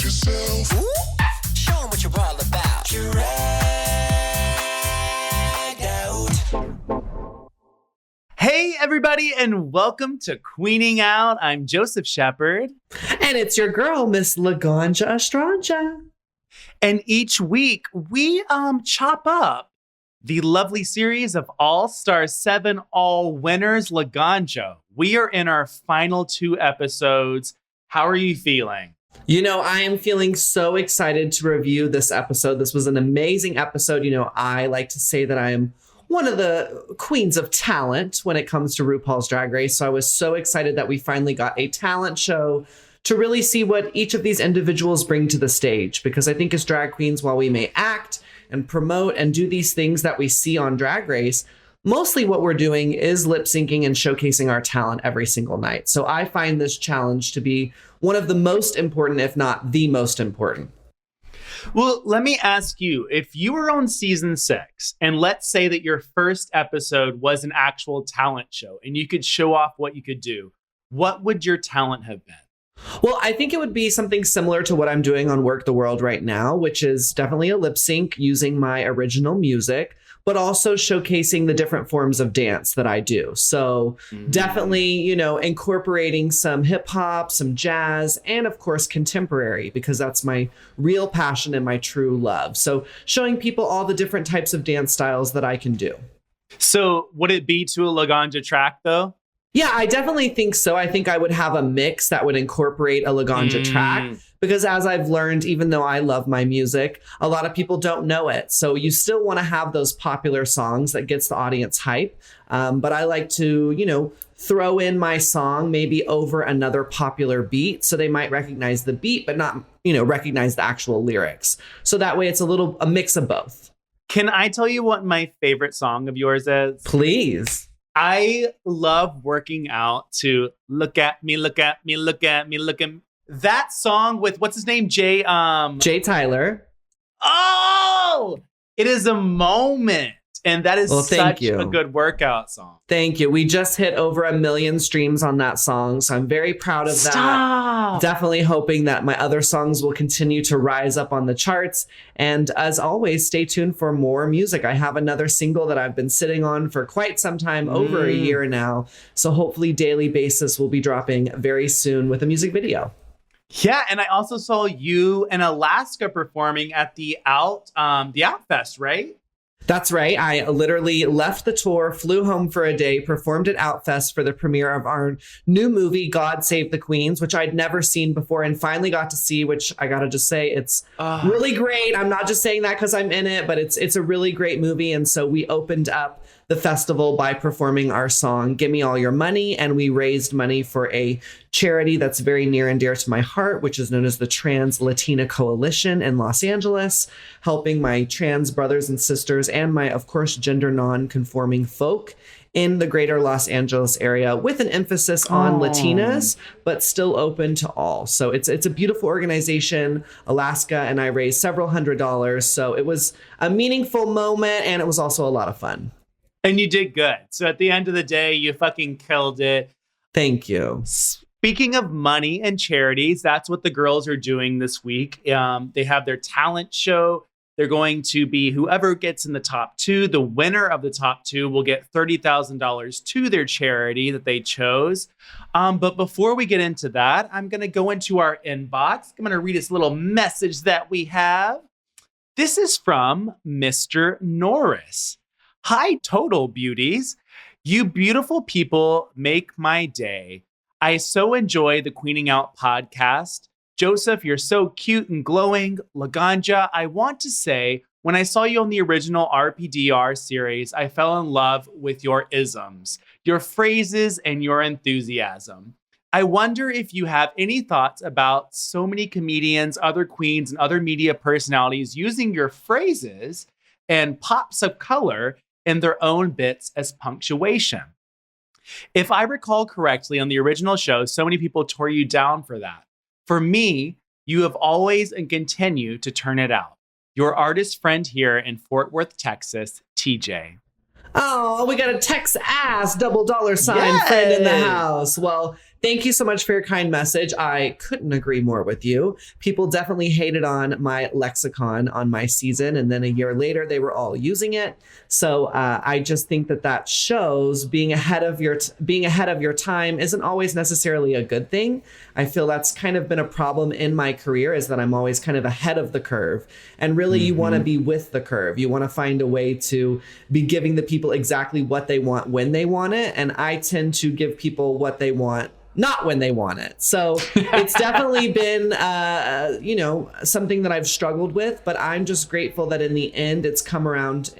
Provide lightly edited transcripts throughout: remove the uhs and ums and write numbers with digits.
yourself. Ooh, show 'em what you're all about. You're dragged out. Hey, everybody, and welcome to Queening Out. I'm Joseph Shepard. And it's your girl, Miss Laganja Estranja. And each week, we chop up the lovely series of All-Star 7 All Winners Laganja. We are in our final 2 episodes. How are you feeling? You know, I am feeling so excited to review this episode. This was an amazing episode. You know, I like to say that I am one of the queens of talent when it comes to RuPaul's Drag Race. So I was so excited that we finally got a talent show to really see what each of these individuals bring to the stage. Because I think as drag queens, while we may act and promote and do these things that we see on Drag Race, mostly what we're doing is lip syncing and showcasing our talent every single night. So I find this challenge to be one of the most important, if not the most important. Well, let me ask you, if you were on season 6, and let's say that your first episode was an actual talent show and you could show off what you could do, what would your talent have been? Well, I think it would be something similar to what I'm doing on Work the World right now, which is definitely a lip sync using my original music, but also showcasing the different forms of dance that I do. So definitely, you know, incorporating some hip hop, some jazz, and of course, contemporary, because that's my real passion and my true love. So showing people all the different types of dance styles that I can do. So would it be to a Laganja track though? Yeah, I definitely think so. I think I would have a mix that would incorporate a Laganja track, because as I've learned, even though I love my music, a lot of people don't know it. So you still want to have those popular songs that gets the audience hype. But I like to, you know, throw in my song maybe over another popular beat. So they might recognize the beat, but not, you know, recognize the actual lyrics. So that way it's a mix of both. Can I tell you what my favorite song of yours is? Please. I love working out to look at me, look at me, look at me, look at me. That song with, what's his name? Jay Tyler. Oh, it is a moment. And that is such you. a good workout song. Thank you. We just hit over 1 million streams on that song. So I'm very proud of that. Definitely hoping that my other songs will continue to rise up on the charts. And as always, stay tuned for more music. I have another single that I've been sitting on for quite some time, over a year now. So hopefully daily basis will be dropping very soon with a music video. Yeah, and I also saw you in Alaska performing at the Outfest, right? That's right. I literally left the tour, flew home for a day, performed at Outfest for the premiere of our new movie, God Save the Queens, which I'd never seen before and finally got to see, which I got to just say, it's really great. I'm not just saying that because I'm in it, but it's a really great movie. And so we opened up the festival by performing our song, Give Me All Your Money. And we raised money for a charity that's very near and dear to my heart, which is known as the Trans Latina Coalition in Los Angeles, helping my trans brothers and sisters and my, of course, gender non-conforming folk in the greater Los Angeles area, with an emphasis on Latinas, but still open to all. So it's a beautiful organization, Alaska, and I raised several $100s. So it was a meaningful moment, and it was also a lot of fun. And you did good. So at the end of the day, you fucking killed it. Thank you. Speaking of money and charities, that's what the girls are doing this week. They have their talent show. They're going to be whoever gets in the top 2. The winner of the top 2 will get $30,000 to their charity that they chose. But before we get into that, I'm going to go into our inbox. I'm going to read this little message that we have. This is from Mr. Norris. Hi, Total Beauties. You beautiful people make my day. I so enjoy the Queening Out podcast. Joseph, you're so cute and glowing. Laganja, I want to say, when I saw you on the original RPDR series, I fell in love with your isms, your phrases, and your enthusiasm. I wonder if you have any thoughts about so many comedians, other queens, and other media personalities using your phrases and pops of color in their own bits as punctuation. If I recall correctly, on the original show, so many people tore you down for that. For me, you have always and continue to turn it out. Your artist friend here in Fort Worth, Texas, TJ. Oh, we got a Tex ass $$ friend in the house. Well, Thank you so much for your kind message. I couldn't agree more with you. People definitely hated on my lexicon on my season, and then a year later, they were all using it. So I just think that shows being ahead of your time isn't always necessarily a good thing. I feel that's kind of been a problem in my career, is that I'm always kind of ahead of the curve. And really, you want to be with the curve. You want to find a way to be giving the people exactly what they want when they want it. And I tend to give people what they want, not when they want it. So it's definitely been, something that I've struggled with, but I'm just grateful that in the end, it's come around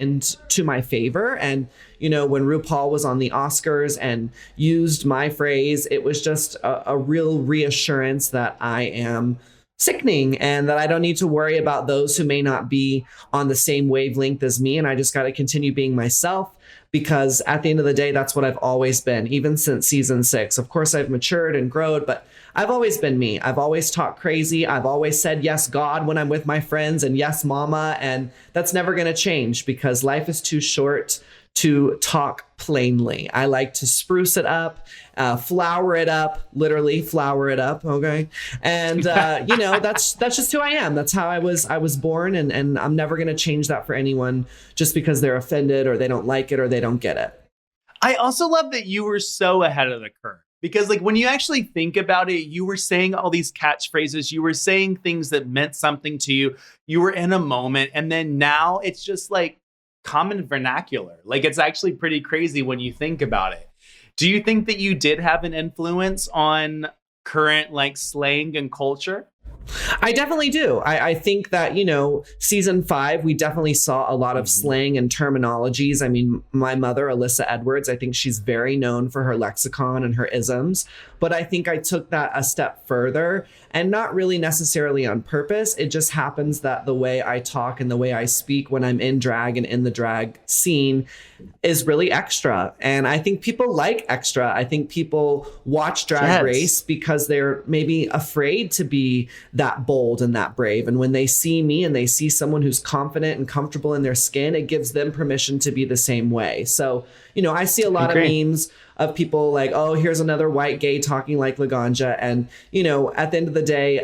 to my favor. And, when RuPaul was on the Oscars and used my phrase, it was just a real reassurance that I am sickening and that I don't need to worry about those who may not be on the same wavelength as me. And I just got to continue being myself. Because at the end of the day, that's what I've always been, even since season 6. Of course, I've matured and grown, but I've always been me. I've always talked crazy. I've always said, yes, God, when I'm with my friends, and yes, mama. And that's never going to change because life is too short to talk plainly. I like to spruce it up, flower it up, literally flower it up. Okay. And, that's just who I am. That's how I was born. And I'm never going to change that for anyone just because they're offended or they don't like it or they don't get it. I also love that you were so ahead of the curve because when you actually think about it, you were saying all these catchphrases, you were saying things that meant something to you. You were in a moment. And then now it's just common vernacular. It's actually pretty crazy when you think about it. Do you think that you did have an influence on current slang and culture? I definitely do. I think that, season 5, we definitely saw a lot of slang and terminologies. I mean, my mother, Alyssa Edwards, I think she's very known for her lexicon and her isms. But I think I took that a step further and not really necessarily on purpose. It just happens that the way I talk and the way I speak when I'm in drag and in the drag scene is really extra. And I think people like extra. I think people watch Drag Race because they're maybe afraid to be that bold and that brave. And when they see me and they see someone who's confident and comfortable in their skin, it gives them permission to be the same way. So, I see a lot of memes of people oh, here's another white gay talking like Laganja. And, at the end of the day,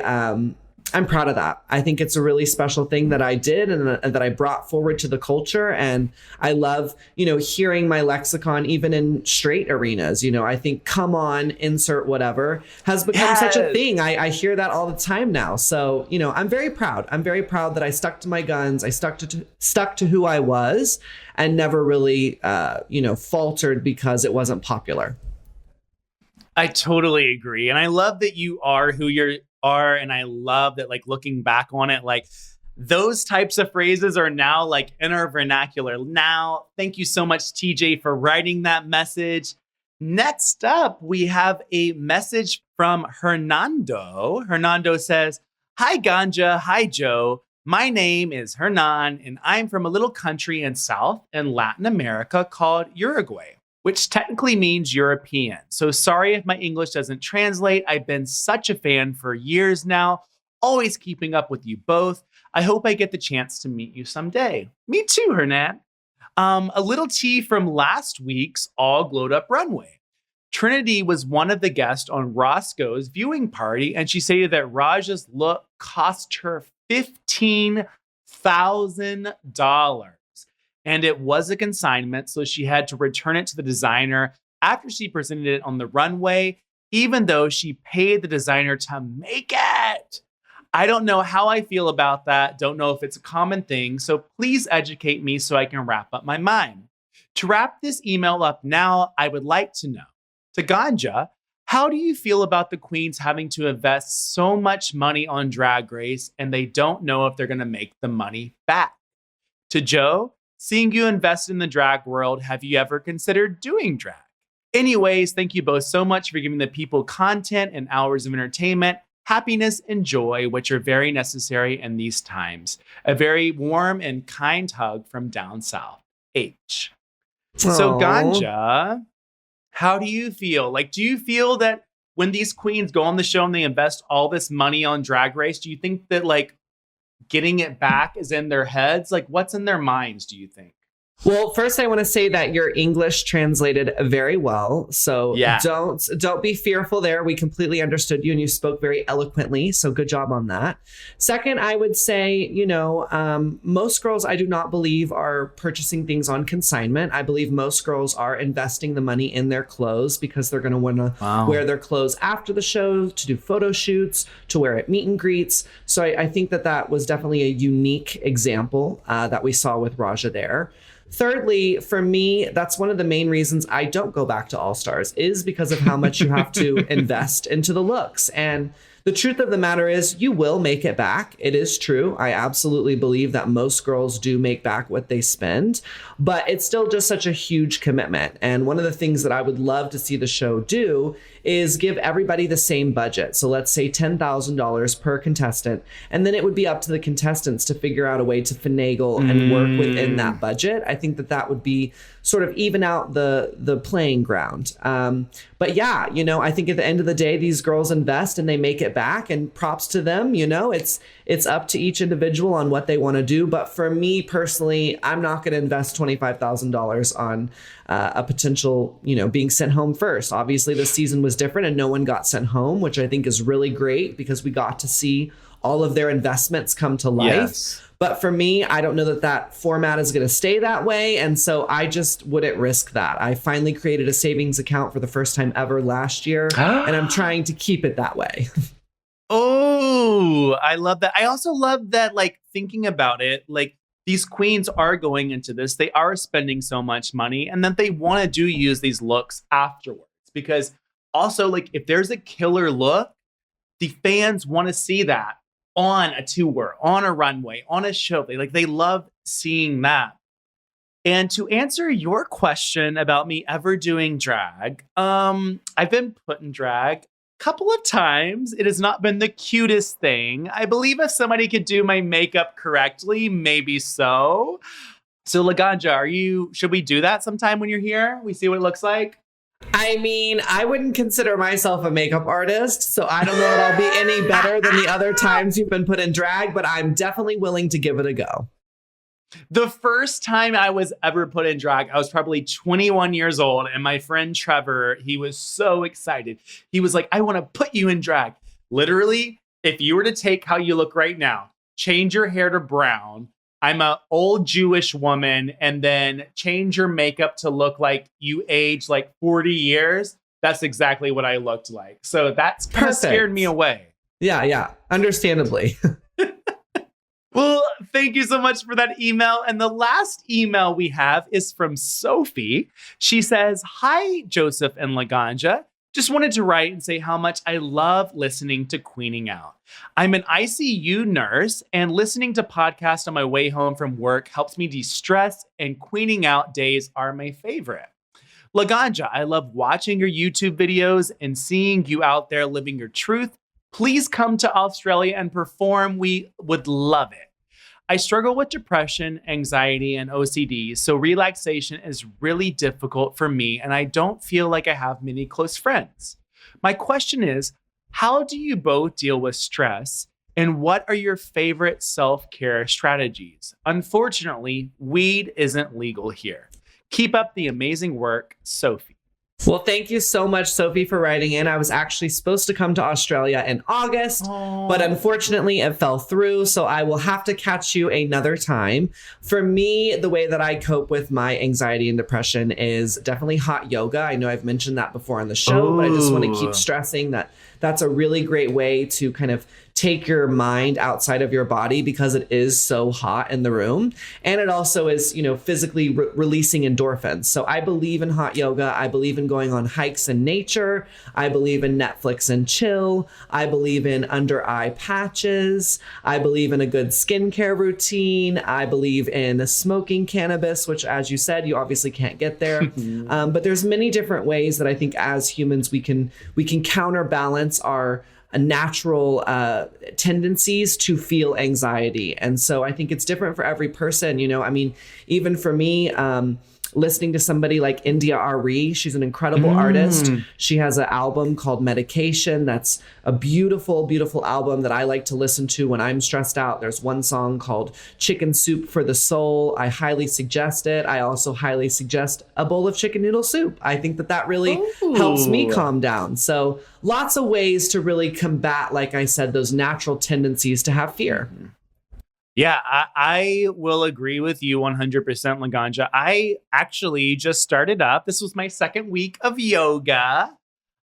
I'm proud of that. I think it's a really special thing that I did and that I brought forward to the culture. And I love, hearing my lexicon even in straight arenas. I think come on, insert whatever has become such a thing. I hear that all the time now. So, I'm very proud. I'm very proud that I stuck to my guns. I stuck to who I was and never really, faltered because it wasn't popular. I totally agree. And I love that you are who you are. And I love that, looking back on it, those types of phrases are now in our vernacular. Now, thank you so much, TJ, for writing that message. Next up, we have a message from Hernando. Hernando says, "Hi, Ganja. Hi, Joe. My name is Hernan, and I'm from a little country in South and Latin America called Uruguay, which technically means European. So sorry if my English doesn't translate. I've been such a fan for years now, always keeping up with you both. I hope I get the chance to meet you someday." Me too, Hernan. A little tea from last week's All Glowed Up Runway. Trinity was one of the guests on Roscoe's viewing party, and she stated that Raja's look cost her $15,000. And it was a consignment, so she had to return it to the designer after she presented it on the runway, even though she paid the designer to make it. I don't know how I feel about that. Don't know if it's a common thing, so please educate me so I can wrap up my mind. To wrap this email up now, I would like to know, to Ganja, how do you feel about the queens having to invest so much money on Drag Race and they don't know if they're going to make the money back? To Joe, seeing you invest in the drag world, have you ever considered doing drag? Anyways, thank you both so much for giving the people content and hours of entertainment, happiness, and joy, which are very necessary in these times. A very warm and kind hug from down south. H. So Ganja, how do you feel? Do you feel that when these queens go on the show and they invest all this money on Drag Race, do you think that getting it back is in their heads? What's in their minds, do you think? Well, first I want to say that your English translated very well. So Yeah. don't be fearful there. We completely understood you and you spoke very eloquently. So good job on that. Second, I would say, most girls I do not believe are purchasing things on consignment. I believe most girls are investing the money in their clothes because they're going to want to wear their clothes after the show, to do photo shoots, to wear at meet and greets. So I think that was definitely a unique example that we saw with Raja there. Thirdly, for me, that's one of the main reasons I don't go back to All Stars is because of how much you have to invest into the looks. And the truth of the matter is you will make it back. It is true. I absolutely believe that most girls do make back what they spend, but it's still just such a huge commitment. And one of the things that I would love to see the show do is give everybody the same budget. So let's say $10,000 per contestant, and then it would be up to the contestants to figure out a way to finagle and work within that budget. I think that would be sort of even out the playing ground. But yeah, I think at the end of the day, these girls invest and they make it back, and props to them. It's up to each individual on what they want to do. But for me personally, I'm not going to invest $25,000 on a potential, being sent home first. Obviously, this season was different and no one got sent home, which I think is really great because we got to see all of their investments come to life. Yes. But for me, I don't know that format is going to stay that way. And so I just wouldn't risk that. I finally created a savings account for the first time ever last year, and I'm trying to keep it that way. Oh, I love that. I also love that, thinking about it, these queens are going into this. They are spending so much money, and then they want to use these looks afterwards. Because also, if there's a killer look, the fans want to see that on a tour, on a runway, on a show. They love seeing that. And to answer your question about me ever doing drag, I've been put in drag a couple of times. It has not been the cutest thing. I believe if somebody could do my makeup correctly, maybe so. So Laganja, should we do that sometime when you're here? We see what it looks like? I mean, I wouldn't consider myself a makeup artist, so I don't know that I'll be any better than the other times you've been put in drag, but I'm definitely willing to give it a go. The first time I was ever put in drag, I was probably 21 years old, and my friend Trevor, he was so excited. He was like, I want to put you in drag. Literally, if you were to take how you look right now, change your hair to brown, I'm an old Jewish woman, and then change your makeup to look like you aged 40 years. That's exactly what I looked like. So that's kind of scared me away. Yeah. Understandably. Well, thank you so much for that email. And the last email we have is from Sophie. She says, hi, Joseph and Laganja. Just wanted to write and say how much I love listening to Queening Out. I'm an ICU nurse, and listening to podcasts on my way home from work helps me de-stress, and Queening Out days are my favorite. Laganja, I love watching your YouTube videos and seeing you out there living your truth. Please come to Australia and perform. We would love it. I struggle with depression, anxiety, and OCD, so relaxation is really difficult for me, and I don't feel like I have many close friends. My question is, how do you both deal with stress, and what are your favorite self-care strategies? Unfortunately, weed isn't legal here. Keep up the amazing work, Sophie. Well, thank you so much, Sophie, for writing in. I was actually supposed to come to Australia in August, but unfortunately it fell through. So I will have to catch you another time. For me, the way that I cope with my anxiety and depression is definitely hot yoga. I know I've mentioned that before on the show, but I just want to keep stressing that that's a really great way to kind of take your mind outside of your body because it is so hot in the room. And it also is, physically releasing endorphins. So I believe in hot yoga. I believe in going on hikes in nature. I believe in Netflix and chill. I believe in under eye patches. I believe in a good skincare routine. I believe in smoking cannabis, which, as you said, you obviously can't get there. But there's many different ways that I think as humans we can counterbalance our natural tendencies to feel anxiety. And so I think it's different for every person. Even for me, listening to somebody like India Ari. She's an incredible artist. She has an album called Medication. That's a beautiful, beautiful album that I like to listen to when I'm stressed out. There's one song called Chicken Soup for the Soul. I highly suggest it. I also highly suggest a bowl of chicken noodle soup. I think that really helps me calm down. So lots of ways to really combat, like I said, those natural tendencies to have fear. Yeah, I will agree with you 100%, Laganja. I actually just started up. This was my second week of yoga.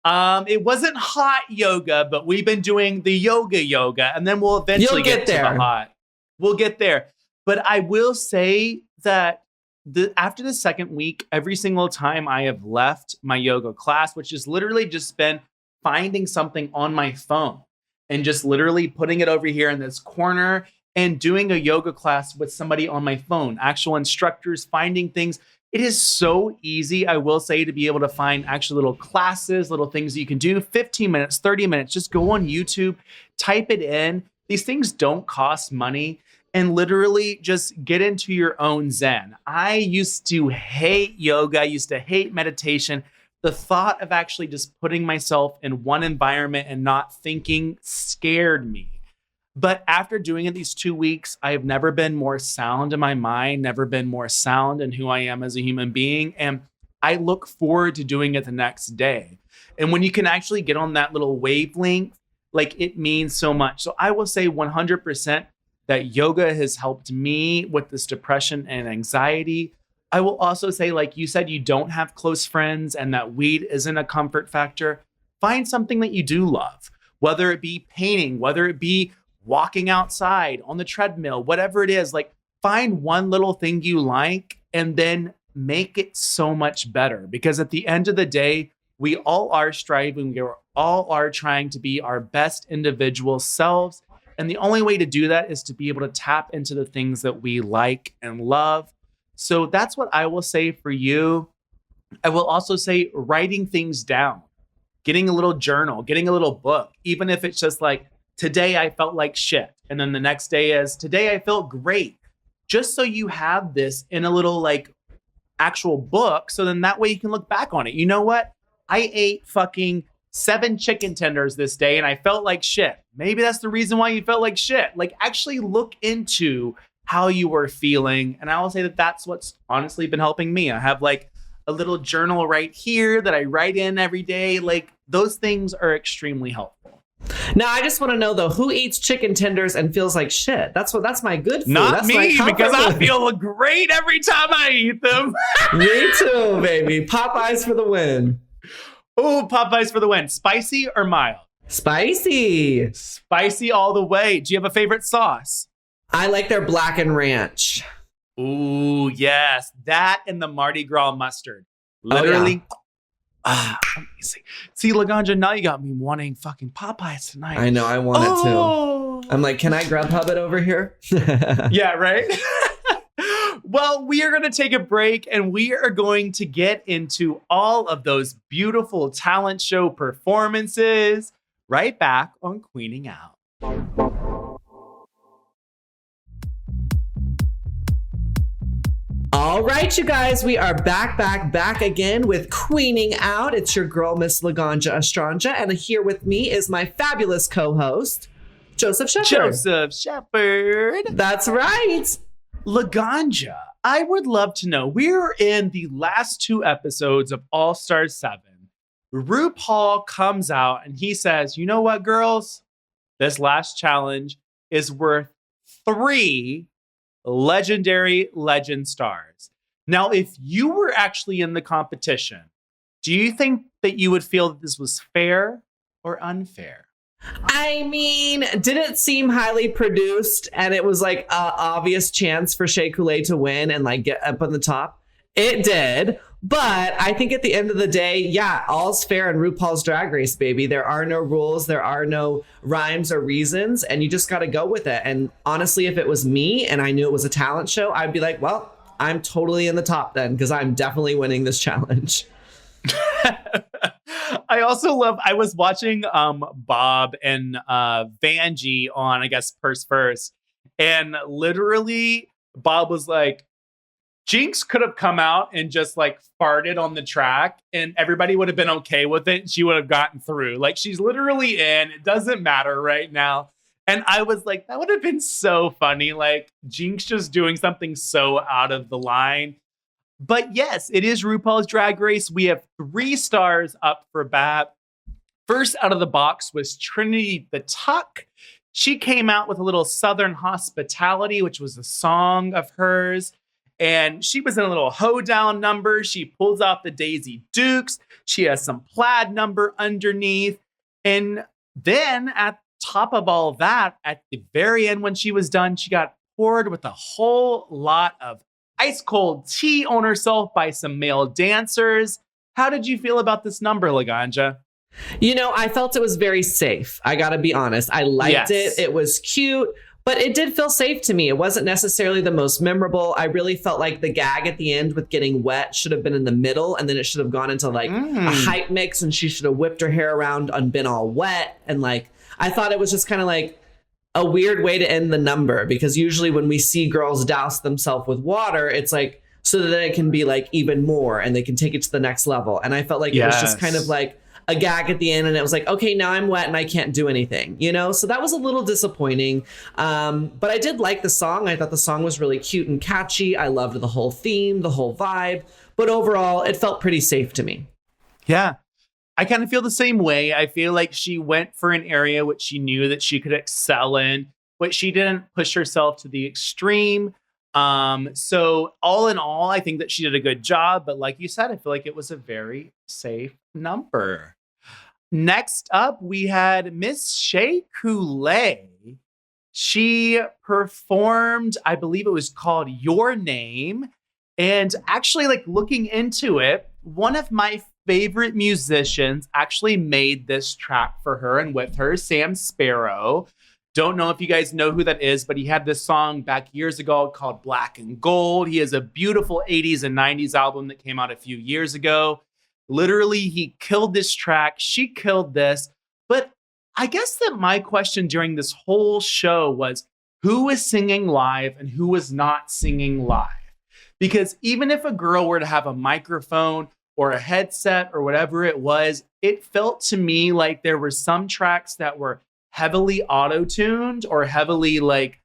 It wasn't hot yoga, but we've been doing the yoga, and then we'll eventually get to the hot. We'll get there. But I will say that after the second week, every single time I have left my yoga class, which has literally just been finding something on my phone and just literally putting it over here in this corner and doing a yoga class with somebody on my phone, actual instructors, finding things. It is so easy, I will say, to be able to find actual little classes, little things that you can do, 15 minutes, 30 minutes, just go on YouTube, type it in. These things don't cost money, and literally just get into your own zen. I used to hate yoga. I used to hate meditation. The thought of actually just putting myself in one environment and not thinking scared me. But after doing it these 2 weeks, I have never been more sound in my mind, never been more sound in who I am as a human being. And I look forward to doing it the next day. And when you can actually get on that little wavelength, like, it means so much. So I will say 100% that yoga has helped me with this depression and anxiety. I will also say, like you said, you don't have close friends and that weed isn't a comfort factor. Find something that you do love, whether it be painting, whether it be walking outside on the treadmill, whatever it is. Like, find one little thing you like and then make it so much better. Because at the end of the day, we all are striving. We all are trying to be our best individual selves. And the only way to do that is to be able to tap into the things that we like and love. So that's what I will say for you. I will also say writing things down, getting a little journal, getting a little book, even if it's just like, today I felt like shit. And then the next day is, today I felt great. Just so you have this in a little like actual book. So then that way you can look back on it. You know what? I ate fucking 7 chicken tenders this day and I felt like shit. Maybe that's the reason why you felt like shit. Like, actually look into how you were feeling. And I will say that that's what's honestly been helping me. I have like a little journal right here that I write in every day. Like, those things are extremely helpful. Now, I just want to know, though, who eats chicken tenders and feels like shit? That's my good food. Not that's me, because I feel great every time I eat them. Me too, baby. Popeyes for the win. Oh, Popeyes for the win. Spicy or mild? Spicy. Spicy all the way. Do you have a favorite sauce? I like their blackened ranch. Ooh, yes. That and the Mardi Gras mustard. Literally. Oh, yeah. Amazing. See, Laganja, now you got me wanting fucking Popeyes tonight. I know, I want it too. I'm like, can I Grubhub it over here? Yeah, right? Well, we are going to take a break and we are going to get into all of those beautiful talent show performances right back on Queening Out. All right, you guys, we are back again with Queening Out. It's your girl, Miss Laganja Estranja, and here with me is my fabulous co-host, Joseph Shepard. That's right. Laganja, I would love to know, we're in the last 2 episodes of All Stars 7. RuPaul comes out and he says, you know what, girls? This last challenge is worth 3 legendary legend stars. Now, if you were actually in the competition, do you think that you would feel that this was fair or unfair? I mean, did it seem highly produced and it was like an obvious chance for Shea Coulee to win and like get up on the top? It did. But I think at the end of the day, yeah, all's fair in RuPaul's Drag Race, baby. There are no rules. There are no rhymes or reasons. And you just got to go with it. And honestly, if it was me and I knew it was a talent show, I'd be like, well, I'm totally in the top then because I'm definitely winning this challenge. I also love, I was watching Bob and Vanjie on, I guess, Purse First. And literally, Bob was like, Jinkx could have come out and just like farted on the track and everybody would have been okay with it. And she would have gotten through. Like she's literally in. It doesn't matter right now. And I was like, that would have been so funny. Like Jinkx just doing something so out of the line. But yes, it is RuPaul's Drag Race. We have 3 stars up for bat. First out of the box was Trinity the Tuck. She came out with a little Southern Hospitality, which was a song of hers. And she was in a little hoedown number. She pulls out the Daisy Dukes. She has some plaid number underneath. And then at top of all that, at the very end when she was done, she got poured with a whole lot of ice cold tea on herself by some male dancers. How did you feel about this number, Laganja? You know, I felt it was very safe. I got to be honest. I liked it. It was cute. But it did feel safe to me. It wasn't necessarily the most memorable. I really felt like the gag at the end with getting wet should have been in the middle. And then it should have gone into like a hype mix. And she should have whipped her hair around and been all wet. And like, I thought it was just kind of like a weird way to end the number. Because usually when we see girls douse themselves with water, it's like so that it can be like even more and they can take it to the next level. And I felt like it was just kind of like a gag at the end, and it was like, okay, now I'm wet and I can't do anything, you know? So that was a little disappointing. But I did like the song. I thought the song was really cute and catchy. I loved the whole theme, the whole vibe. But overall, it felt pretty safe to me. Yeah, I kind of feel the same way. I feel like she went for an area which she knew that she could excel in, but she didn't push herself to the extreme. So all in all, I think that she did a good job. But like you said, I feel like it was a very safe number. Next up, we had Miss Shea Coulee. She performed, I believe it was called Your Name. And actually, like looking into it, one of my favorite musicians actually made this track for her and with her, Sam Sparrow. Don't know if you guys know who that is, but he had this song back years ago called Black and Gold. He has a beautiful 80s and 90s album that came out a few years ago. Literally, he killed this track. She killed this. But I guess that my question during this whole show was who was singing live and who was not singing live? Because even if a girl were to have a microphone or a headset or whatever it was, it felt to me like there were some tracks that were heavily auto-tuned or heavily like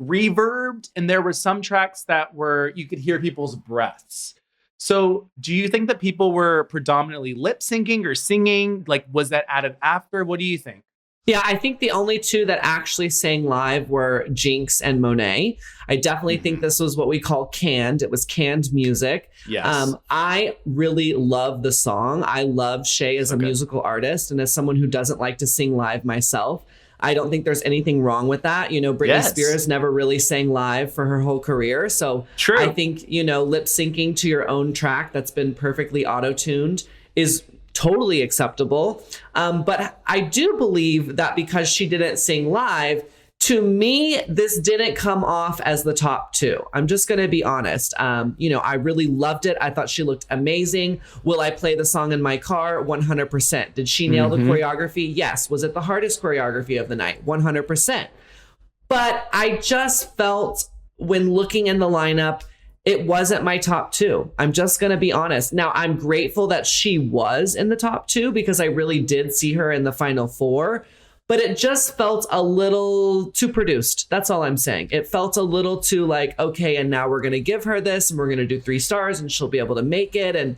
reverbed. And there were some tracks that were, you could hear people's breaths. So do you think that people were predominantly lip syncing or singing? Like, was that added after? What do you think? Yeah, I think the only 2 that actually sang live were Jinkx and Monet. I definitely think this was what we call canned. It was canned music. Yes. I really love the song. I love Shea as a musical artist. And as someone who doesn't like to sing live myself, I don't think there's anything wrong with that. You know, Britney Spears never really sang live for her whole career. So true. I think, you know, lip syncing to your own track that's been perfectly auto-tuned is totally acceptable. But I do believe that because she didn't sing live, to me, this didn't come off as the top 2. I'm just going to be honest. You know, I really loved it. I thought she looked amazing. Will I play the song in my car? 100%. Did she nail the choreography? Yes. Was it the hardest choreography of the night? 100%. But I just felt when looking in the lineup, it wasn't my top 2. I'm just going to be honest. Now, I'm grateful that she was in the top 2 because I really did see her in the final 4. But it just felt a little too produced. That's all I'm saying. It felt a little too like, okay, and now we're going to give her this and we're going to do 3 stars and she'll be able to make it. And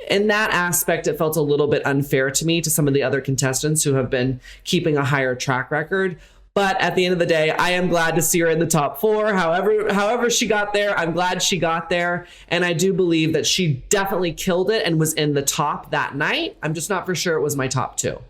in that aspect, it felt a little bit unfair to me, to some of the other contestants who have been keeping a higher track record. But at the end of the day, I am glad to see her in the top 4. However she got there, I'm glad she got there. And I do believe that she definitely killed it and was in the top that night. I'm just not for sure it was my top 2.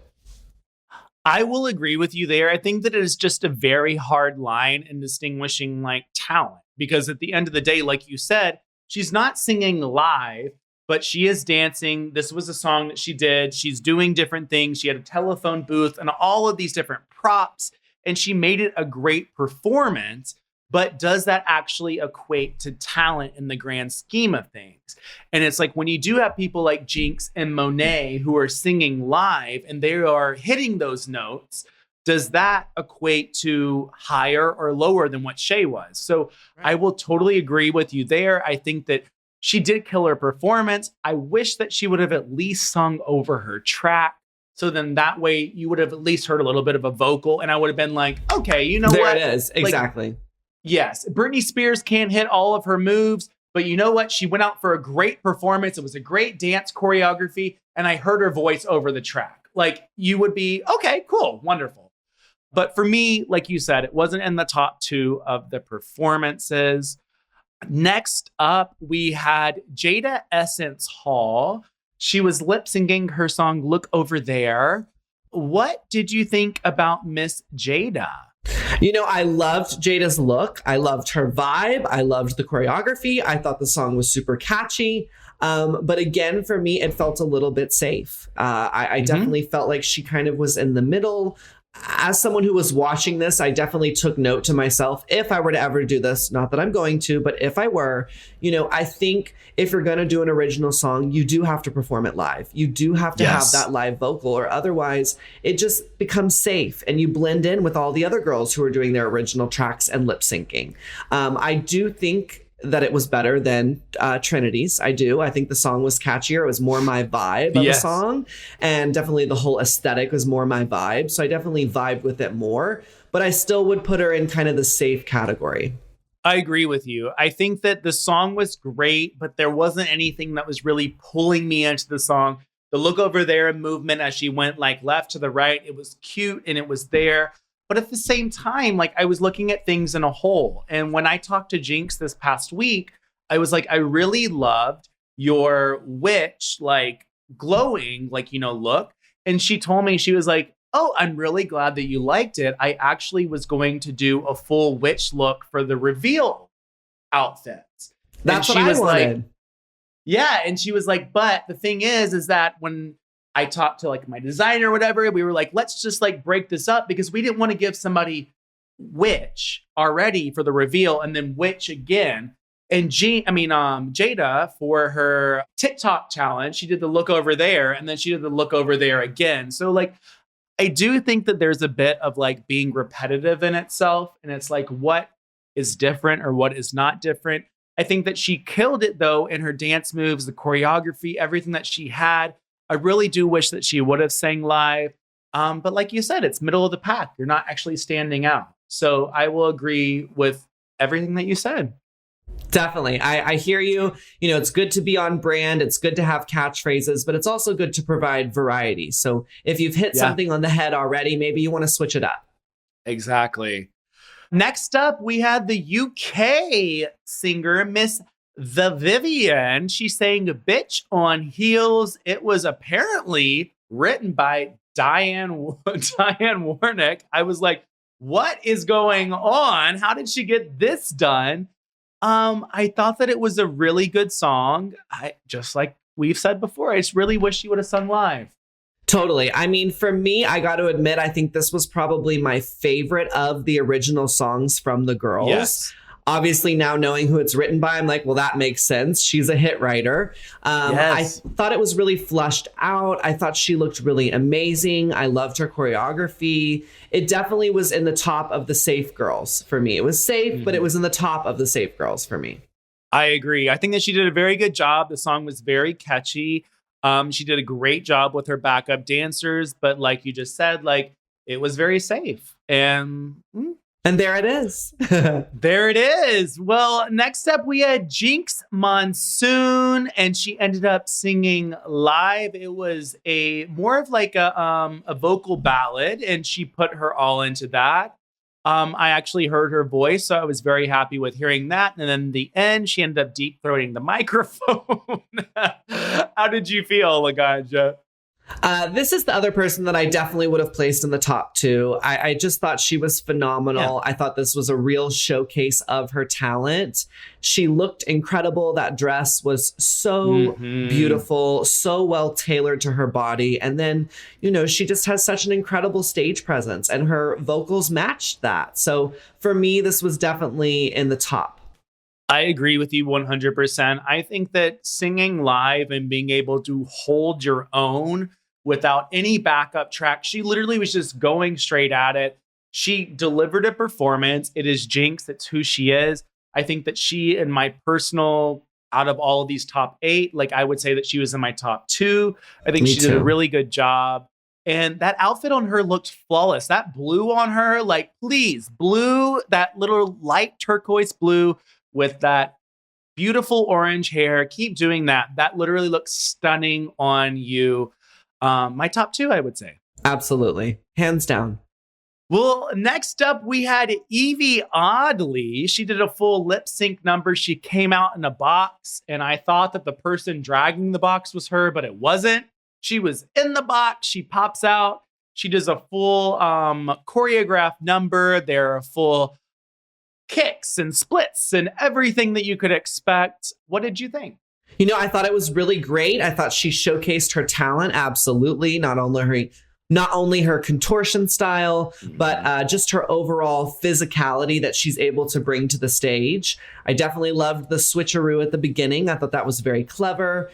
I will agree with you there. I think that it is just a very hard line in distinguishing like talent, because at the end of the day, like you said, she's not singing live, but she is dancing. This was a song that she did. She's doing different things. She had a telephone booth and all of these different props, and she made it a great performance. But does that actually equate to talent in the grand scheme of things? And it's like when you do have people like Jinkx and Monet who are singing live and they are hitting those notes, does that equate to higher or lower than what Shay was? So I will totally agree with you there. I think that she did kill her performance. I wish that she would have at least sung over her track. So then that way you would have at least heard a little bit of a vocal and I would have been like, okay, you know there what? There it is. Exactly. Like, yes, Britney Spears can't hit all of her moves, but you know what? She went out for a great performance. It was a great dance choreography and I heard her voice over the track. Like you would be, okay, cool, wonderful. But for me, like you said, it wasn't in the top 2 of the performances. Next up, we had Jada Essence Hall. She was lip syncing her song Look Over There. What did you think about Miss Jada? You know, I loved Jada's look. I loved her vibe. I loved the choreography. I thought the song was super catchy. But again, for me, it felt a little bit safe. I definitely felt like she kind of was in the middle. As someone who was watching this, I definitely took note to myself, if I were to ever do this, not that I'm going to, but if I were, you know, I think if you're going to do an original song, you do have to perform it live. You do have to have that live vocal, or otherwise it just becomes safe and you blend in with all the other girls who are doing their original tracks and lip syncing. I do think that it was better than Trinity's. I do. I think the song was catchier. It was more my vibe of the song. And definitely the whole aesthetic was more my vibe. So I definitely vibed with it more. But I still would put her in kind of the safe category. I agree with you. I think that the song was great, but there wasn't anything that was really pulling me into the song. The Look Over There movement as she went like left to the right, it was cute and it was there. But at the same time, like I was looking at things in a whole. And when I talked to Jinkx this past week, I was like, I really loved your witch, like glowing, like, you know, look. And she told me, she was like, oh, I'm really glad that you liked it. I actually was going to do a full witch look for the reveal outfits. That's what I wanted. Like, yeah. And she was like, but the thing is that when I talked to like my designer or whatever, we were like, let's just like break this up because we didn't want to give somebody witch already for the reveal and then witch again. And Jada for her TikTok challenge, she did the Look Over There and then she did the Look Over There again. So like, I do think that there's a bit of like being repetitive in itself. And it's like, what is different or what is not different? I think that she killed it though in her dance moves, the choreography, everything that she had. I really do wish that she would have sang live. But like you said, it's middle of the pack. You're not actually standing out. So I will agree with everything that you said. Definitely. I hear you. You know, it's good to be on brand. It's good to have catchphrases, but it's also good to provide variety. So if you've hit something on the head already, maybe you want to switch it up. Exactly. Next up, we had the UK singer, Miss The Vivian. She sang Bitch on Heels. It was apparently written by Diane Warnick. I was like, what is going on? How did she get this done? I thought that it was a really good song. Just like we've said before, I just really wish she would have sung live. Totally. I mean, for me, I got to admit, I think this was probably my favorite of the original songs from the girls. Yes. Obviously, now knowing who it's written by, I'm like, well, that makes sense. She's a hit writer. I thought it was really fleshed out. I thought she looked really amazing. I loved her choreography. It definitely was in the top of the safe girls for me. It was safe, but it was in the top of the safe girls for me. I agree. I think that she did a very good job. The song was very catchy. She did a great job with her backup dancers, but like you just said, like it was very safe. And there it is. There it is. Well, next up we had Jinkx Monsoon, and she ended up singing live. It was more of like a vocal ballad, and she put her all into that. I actually heard her voice, so I was very happy with hearing that. And then in the end, she ended up deep throating the microphone. How did you feel, Laganja? This is the other person that I definitely would have placed in the top 2. I just thought she was phenomenal. Yeah. I thought this was a real showcase of her talent. She looked incredible. That dress was so beautiful, so well tailored to her body. And then, you know, she just has such an incredible stage presence and her vocals matched that. So for me, this was definitely in the top. I agree with you 100%. I think that singing live and being able to hold your own without any backup track. She literally was just going straight at it. She delivered a performance. It is Jinkx. It's who she is. I think that she, in my personal, out of all of these top 8, like I would say that she was in my top 2. I think Me she did a too. really good job. And that outfit on her looked flawless. That blue on her, like, please, blue, that little light turquoise blue with that beautiful orange hair. Keep doing that. That literally looks stunning on you. My top 2, I would say. Absolutely. Hands down. Well, next up, we had Evie Oddly. She did a full lip sync number. She came out in a box, and I thought that the person dragging the box was her, but it wasn't. She was in the box. She pops out. She does a full choreographed number. There are full kicks and splits and everything that you could expect. What did you think? You know, I thought it was really great. I thought she showcased her talent. Absolutely. Not only her contortion style, but just her overall physicality that she's able to bring to the stage. I definitely loved the switcheroo at the beginning. I thought that was very clever.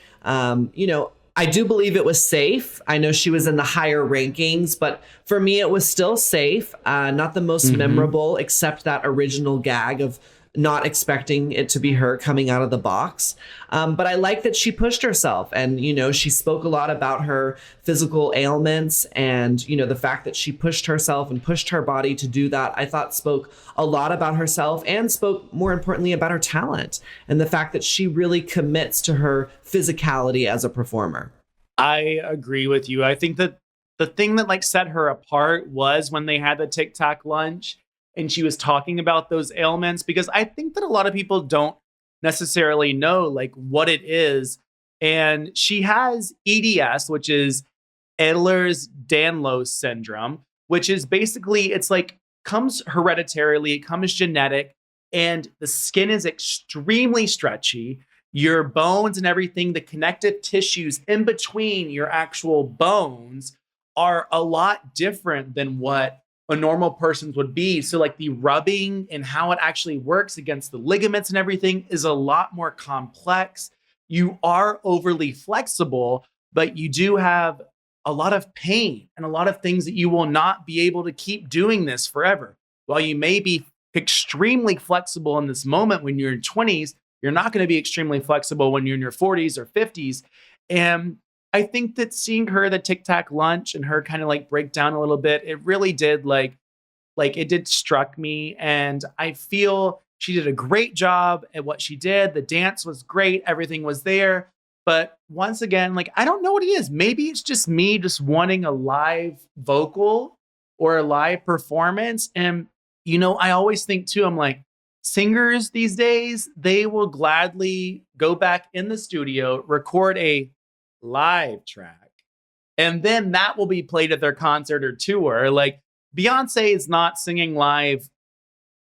I do believe it was safe. I know she was in the higher rankings, but for me, it was still safe. Not the most memorable, except that original gag of not expecting it to be her coming out of the box. But I like that she pushed herself and, she spoke a lot about her physical ailments and, the fact that she pushed herself and pushed her body to do that, I thought spoke a lot about herself and spoke more importantly about her talent and the fact that she really commits to her physicality as a performer. I agree with you. I think that the thing that set her apart was when they had the Tic Tac lunch and she was talking about those ailments, because I think that a lot of people don't necessarily know what it is. And she has EDS, which is Ehlers-Danlos syndrome, which is basically, it's comes hereditarily, it comes genetic, and the skin is extremely stretchy. Your bones and everything, the connective tissues in between your actual bones are a lot different than what a normal person's would be. So the rubbing and how it actually works against the ligaments and everything is a lot more complex. You are overly flexible, but you do have a lot of pain and a lot of things that you will not be able to keep doing this forever. While you may be extremely flexible in this moment when you're in 20s, you're not going to be extremely flexible when you're in your 40s or 50s. And I think that seeing her the Tic Tac lunch and her kind of break down a little bit, it really did it did struck me. And I feel she did a great job at what she did. The dance was great. Everything was there. But once again, I don't know what it is. Maybe it's just me just wanting a live vocal or a live performance. And, I always think too, I'm singers these days, they will gladly go back in the studio, record a live track, and then that will be played at their concert or tour. Beyonce is not singing live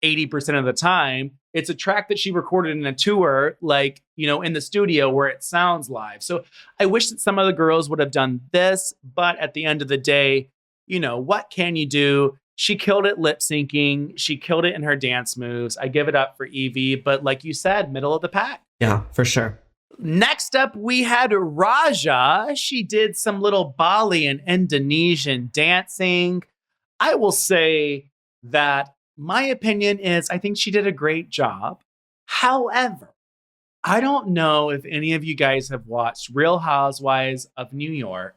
80% of the time. It's a track that she recorded in a tour, in the studio where it sounds live. So I wish that some of the girls would have done this, but at the end of the day, what can you do? She killed it lip syncing. She killed it in her dance moves. I give it up for Evie, but like you said, middle of the pack. Yeah, for sure. Next up, we had Raja. She did some little Bali and Indonesian dancing. I will say that my opinion is I think she did a great job. However, I don't know if any of you guys have watched Real Housewives of New York,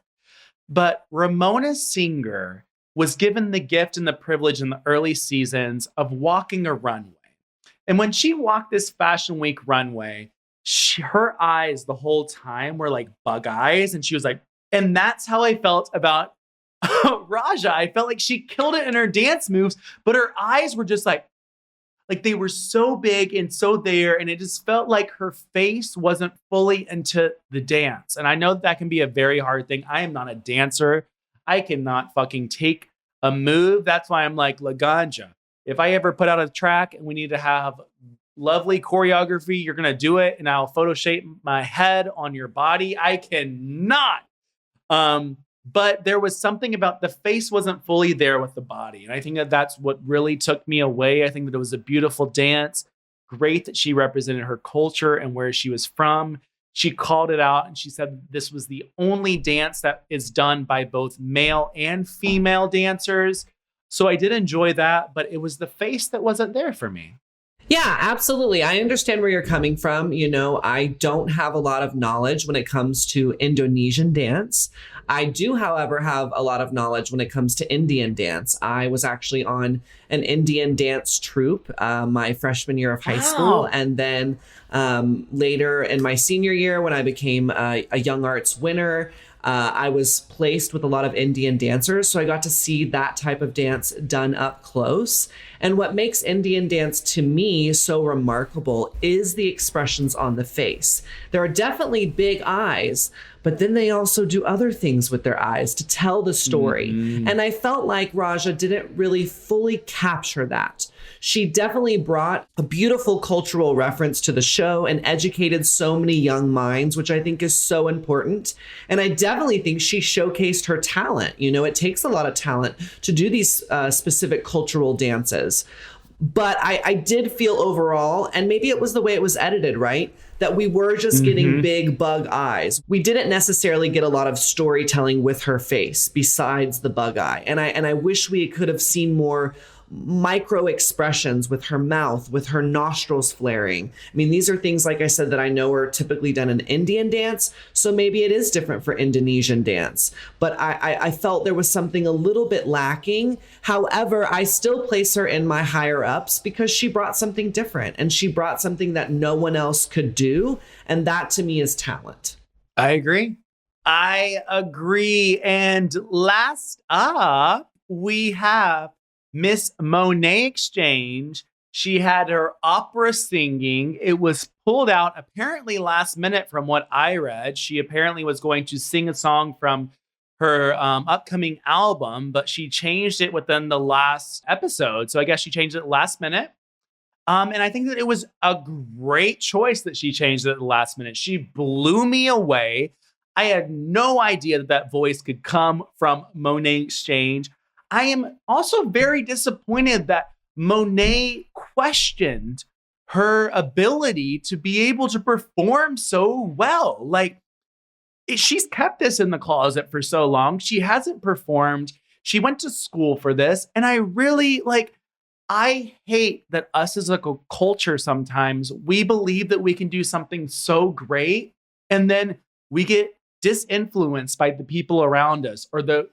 but Ramona Singer was given the gift and the privilege in the early seasons of walking a runway. And when she walked this Fashion Week runway, her eyes the whole time were like bug eyes. And she was and that's how I felt about Raja. I felt like she killed it in her dance moves, but her eyes were just like they were so big and so there. And it just felt like her face wasn't fully into the dance. And I know that can be a very hard thing. I am not a dancer. I cannot fucking take a move. That's why I'm Laganja. If I ever put out a track and we need to have lovely choreography, you're going to do it. And I'll Photoshop my head on your body. I cannot. But there was something about the face wasn't fully there with the body. And I think that that's what really took me away. I think that it was a beautiful dance. Great that she represented her culture and where she was from. She called it out and she said this was the only dance that is done by both male and female dancers. So I did enjoy that, but it was the face that wasn't there for me. Yeah, absolutely. I understand where you're coming from. You know, I don't have a lot of knowledge when it comes to Indonesian dance. I do, however, have a lot of knowledge when it comes to Indian dance. I was actually on an Indian dance troupe my freshman year of high school. And then later in my senior year, when I became a Young Arts winner, I was placed with a lot of Indian dancers. So I got to see that type of dance done up close. And what makes Indian dance to me so remarkable is the expressions on the face. There are definitely big eyes, but then they also do other things with their eyes to tell the story. And I felt like Raja didn't really fully capture that. She definitely brought a beautiful cultural reference to the show and educated so many young minds, which I think is so important. And I definitely think she showcased her talent. You know, it takes a lot of talent to do these specific cultural dances. But I did feel overall, and maybe it was the way it was edited, right? That we were just getting big bug eyes. We didn't necessarily get a lot of storytelling with her face besides the bug eye. And I wish we could have seen more micro expressions with her mouth, with her nostrils flaring. I mean, these are things, like I said, that I know are typically done in Indian dance. So maybe it is different for Indonesian dance. But I felt there was something a little bit lacking. However, I still place her in my higher ups because she brought something different and she brought something that no one else could do. And that to me is talent. I agree. And last up, we have Miss Monet Exchange. She had her opera singing. It was pulled out apparently last minute from what I read. She apparently was going to sing a song from her upcoming album, but she changed it within the last episode. So I guess she changed it last minute. And I think that it was a great choice that she changed it at the last minute. She blew me away. I had no idea that that voice could come from Monet Exchange. I am also very disappointed that Monet questioned her ability to be able to perform so well. Like, she's kept this in the closet for so long. She hasn't performed. She went to school for this. And I hate that us as a culture sometimes, we believe that we can do something so great. And then we get disinfluenced by the people around us or the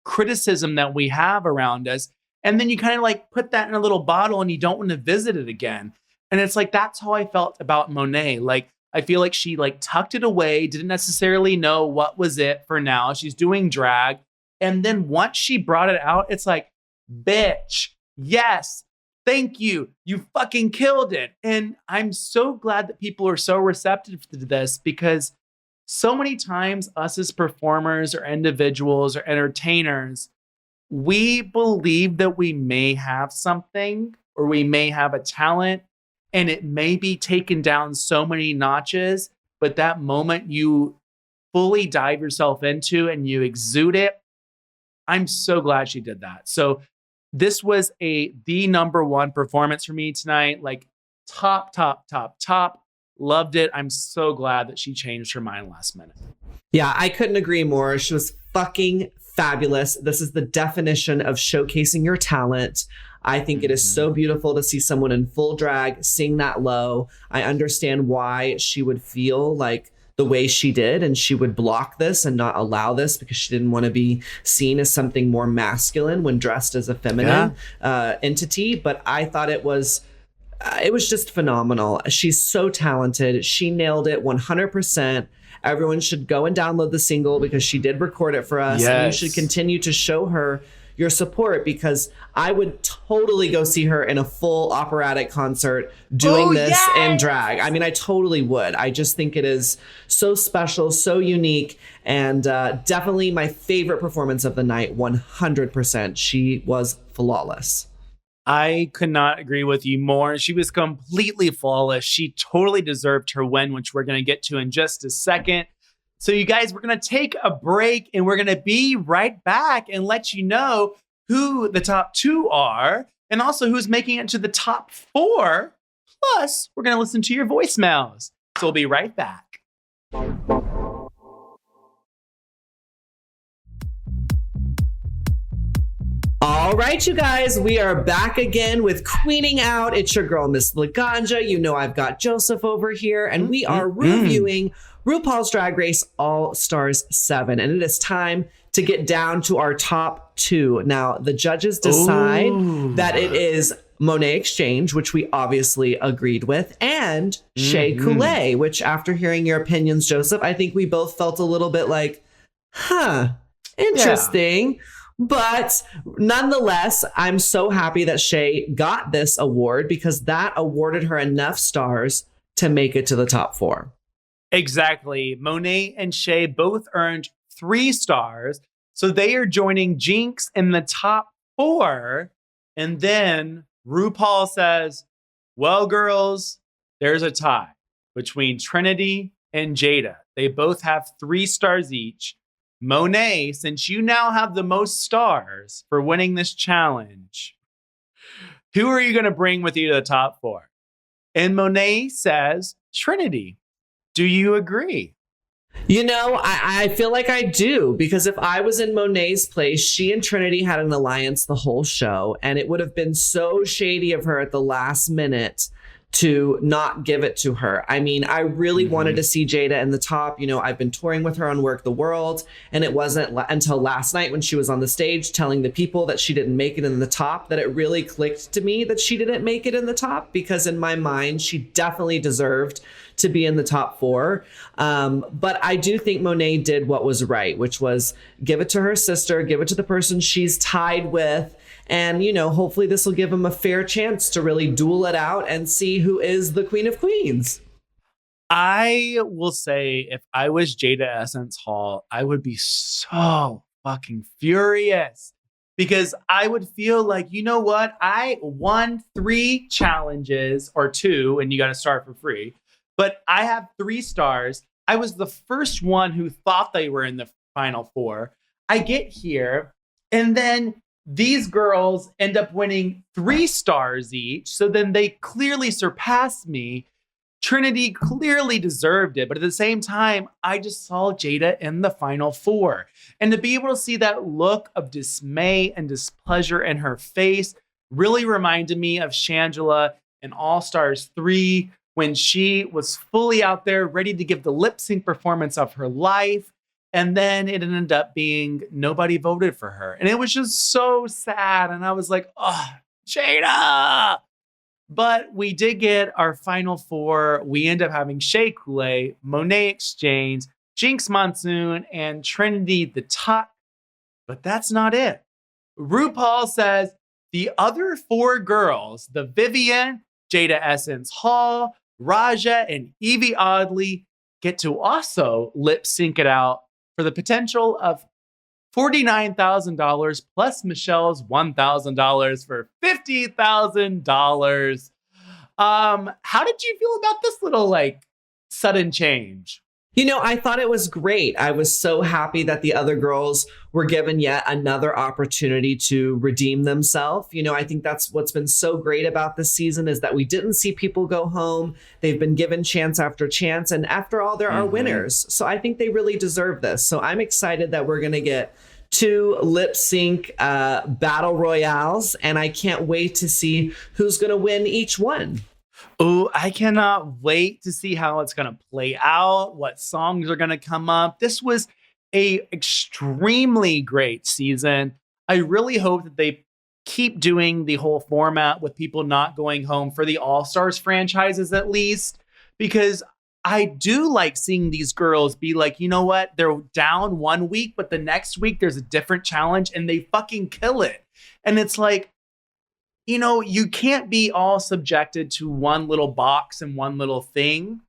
criticism that we have around us. And then you kind of like put that in a little bottle and you don't want to visit it again. And it's like, that's how I felt about Monet. Like, I feel like she like tucked it away, didn't necessarily know what was it for now. She's doing drag. And then once she brought it out, it's like, bitch, yes, thank you. You fucking killed it. And I'm so glad that people are so receptive to this because so many times us as performers or individuals or entertainers, we believe that we may have something or we may have a talent and it may be taken down so many notches, but that moment you fully dive yourself into and you exude it. I'm so glad she did that. So this was the number one performance for me tonight. Like top. Loved it. I'm so glad that she changed her mind last minute. Yeah, I couldn't agree more. She was fucking fabulous. This is the definition of showcasing your talent. I think it is so beautiful to see someone in full drag sing that low. I understand why she would feel like the way she did and she would block this and not allow this because she didn't want to be seen as something more masculine when dressed as a feminine entity. But I thought it was just phenomenal. She's so talented. She nailed it 100%. Everyone should go and download the single because she did record it for us. Yes. And you should continue to show her your support because I would totally go see her in a full operatic concert doing this in drag. I mean, I totally would. I just think it is so special, so unique, and definitely my favorite performance of the night, 100%. She was flawless. I could not agree with you more. She was completely flawless. She totally deserved her win, which we're going to get to in just a second. So you guys, we're going to take a break and we're going to be right back and let you know who the top two are and also who's making it to the top four. Plus, we're going to listen to your voicemails. So we'll be right back. All right, you guys, we are back again with Queening Out. It's your girl, Miss Laganja. You know I've got Joseph over here, and we are reviewing RuPaul's Drag Race All Stars 7. And it is time to get down to our top 2. Now, the judges decide that it is Monet Exchange, which we obviously agreed with, and Shea Coulee, which after hearing your opinions, Joseph, I think we both felt a little bit like, interesting. Yeah. But nonetheless, I'm so happy that Shea got this award because that awarded her enough stars to make it to the top 4. Exactly. Monet and Shea both earned 3 stars. So they are joining Jinkx in the top 4. And then RuPaul says, well, girls, there's a tie between Trinity and Jada. They both have 3 stars each. Monet, since you now have the most stars for winning this challenge, who are you going to bring with you to the top 4? And Monet says, Trinity. Do you agree? You know, I feel like I do, because if I was in Monet's place, she and Trinity had an alliance the whole show, and it would have been so shady of her at the last minute to not give it to her. I mean, I really wanted to see Jada in the top. You know, I've been touring with her on Work the World, and it wasn't until last night when she was on the stage telling the people that she didn't make it in the top that it really clicked to me that she didn't make it in the top, because in my mind, she definitely deserved to be in the top 4. But I do think Monet did what was right, which was give it to her sister, give it to the person she's tied with. And, you know, hopefully this will give him a fair chance to really duel it out and see who is the Queen of Queens. I will say, if I was Jada Essence Hall, I would be so fucking furious, because I would feel like, you know what? I won 3 challenges or 2, and you got to start for free. But I have 3 stars. I was the first one who thought they were in the final 4. I get here, and then these girls end up winning 3 stars each. So then they clearly surpassed me. Trinity clearly deserved it. But at the same time, I just saw Jada in the final 4. And to be able to see that look of dismay and displeasure in her face really reminded me of Shangela in All Stars 3, when she was fully out there ready to give the lip sync performance of her life. And then it ended up being nobody voted for her. And it was just so sad. And I was like, oh, Jada. But we did get our final 4. We end up having Shea Coulee, Monet Exchange, Jinkx Monsoon, and Trinity the top. But that's not it. RuPaul says the other 4 girls, the Vivienne, Jada Essence Hall, Raja, and Evie Oddly, get to also lip sync it out for the potential of $49,000 plus Michelle's $1,000 for $50,000. How did you feel about this little sudden change? You know, I thought it was great. I was so happy that the other girls were given yet another opportunity to redeem themselves. You know, I think that's what's been so great about this season is that we didn't see people go home. They've been given chance after chance. And after all, there are winners. So I think they really deserve this. So I'm excited that we're going to get 2 lip sync battle royales. And I can't wait to see who's going to win each one. Oh, I cannot wait to see how it's going to play out, what songs are going to come up. This was a extremely great season. I really hope that they keep doing the whole format with people not going home for the All-Stars franchises at least, because I do like seeing these girls be like, you know what? They're down one week, but the next week there's a different challenge and they fucking kill it. And it's like, you know, you can't be all subjected to one little box and one little thing.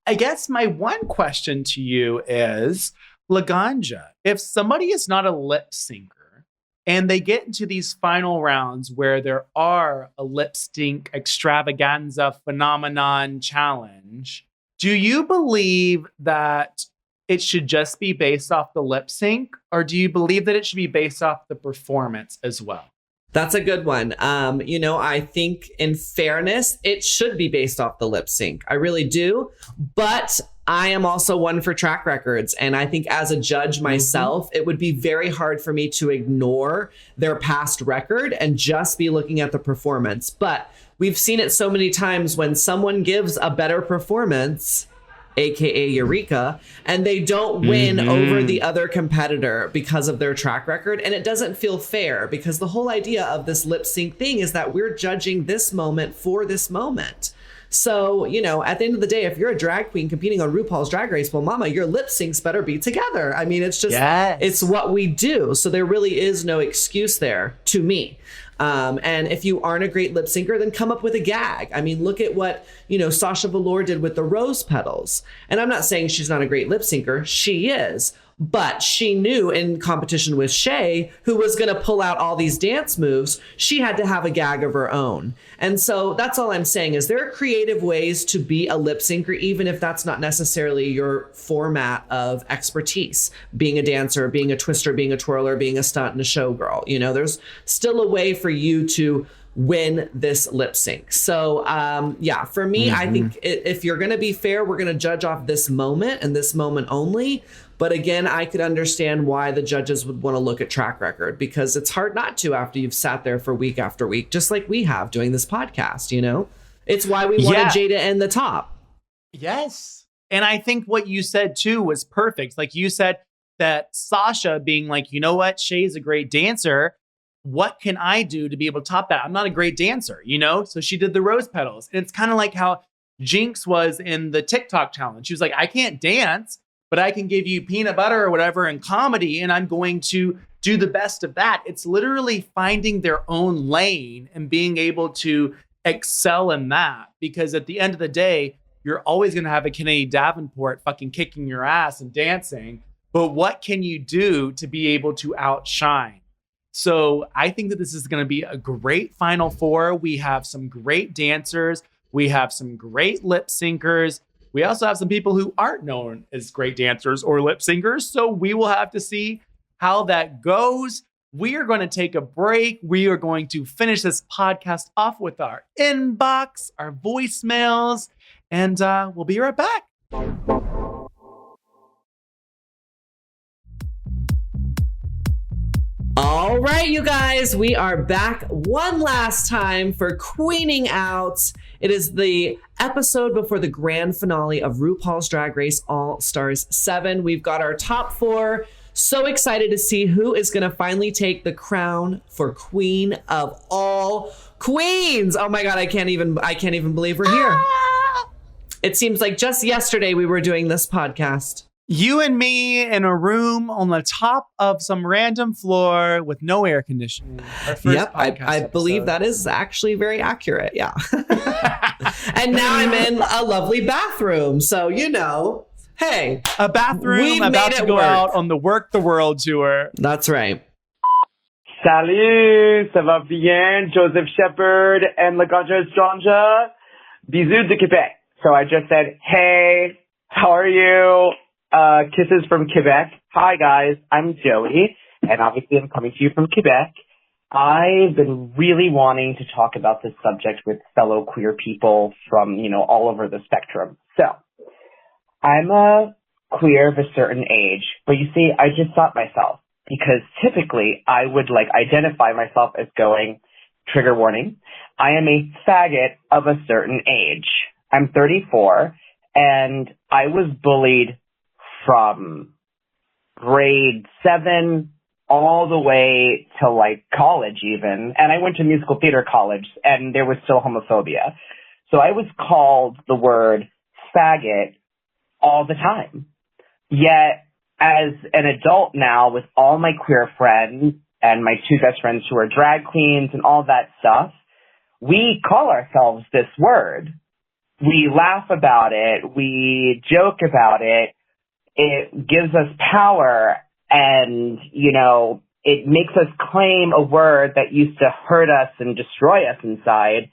I guess my one question to you is, Laganja, if somebody is not a lip syncer and they get into these final rounds where there are a lip sync extravaganza phenomenon challenge, do you believe that it should just be based off the lip sync, or do you believe that it should be based off the performance as well? That's a good one. You know, I think in fairness, it should be based off the lip sync. I really do. But I am also one for track records. And I think as a judge myself, it would be very hard for me to ignore their past record and just be looking at the performance. But we've seen it so many times when someone gives a better performance, aka Eureka, and they don't win over the other competitor because of their track record. And it doesn't feel fair, because the whole idea of this lip sync thing is that we're judging this moment for this moment. So, you know, at the end of the day, if you're a drag queen competing on RuPaul's Drag Race, well, mama, your lip syncs better be together. I mean, it's just, it's what we do. So there really is no excuse there to me. And if you aren't a great lip syncer, then come up with a gag. I mean, look at what, you know, Sasha Velour did with the rose petals. And I'm not saying she's not a great lip syncer. She is. But she knew in competition with Shay, who was going to pull out all these dance moves, she had to have a gag of her own. And so that's all I'm saying is there are creative ways to be a lip syncer, even if that's not necessarily your format of expertise. Being a dancer, being a twister, being a twirler, being a stunt and a showgirl. You know, there's still a way for you to win this lip sync. So, yeah, for me, I think if you're going to be fair, we're going to judge off this moment and this moment only. But again, I could understand why the judges would want to look at track record, because it's hard not to after you've sat there for week after week, just like we have doing this podcast, you know? It's why we wanted Jada in the top. Yes. And I think what you said too was perfect. Like you said that Sasha being like, you know what, Shay is a great dancer. What can I do to be able to top that? I'm not a great dancer, you know? So she did the rose petals. And it's kind of like how Jinkx was in the TikTok challenge. She was like, I can't dance, but I can give you peanut butter or whatever in comedy, and I'm going to do the best of that. It's literally finding their own lane and being able to excel in that, because at the end of the day, you're always going to have a Kennedy Davenport fucking kicking your ass and dancing. But what can you do to be able to outshine? So I think that this is going to be a great Final Four. We have some great dancers. We have some great lip syncers. We also have some people who aren't known as great dancers or lip syncers. So we will have to see how that goes. We are going to take a break. We are going to finish this podcast off with our inbox, our voicemails, and we'll be right back. All right, you guys, we are back one last time for Queening Out. It is the episode before the grand finale of RuPaul's Drag Race All Stars 7. We've got our top 4. So excited to see who is going to finally take the crown for Queen of all queens. Oh my God, I can't even believe we're here. It seems like just yesterday we were doing this podcast. You and me in a room on the top of some random floor with no air conditioning. Yep, I believe that is actually very accurate. Yeah. And now I'm in a lovely bathroom. So, you know, hey. A bathroom about to go out on the Work the World tour. That's right. Salut, ça va bien? Joseph Shepard and Laganja Estranja. Bisous de Québec. So I just said, hey, how are you? Kisses from Quebec. Hi guys, I'm Joey, and obviously I'm coming to you from Quebec. I've been really wanting to talk about this subject with fellow queer people from, you know, all over the spectrum. So, I'm a queer of a certain age, but you see, I just thought myself, because typically I would identify myself as going, trigger warning, I am a faggot of a certain age. I'm 34, and I was bullied from grade 7 all the way to college even. And I went to musical theater college and there was still homophobia. So I was called the word faggot all the time. Yet as an adult now with all my queer friends and my 2 best friends who are drag queens and all that stuff, we call ourselves this word. We laugh about it. We joke about it. It gives us power and, you know, it makes us claim a word that used to hurt us and destroy us inside.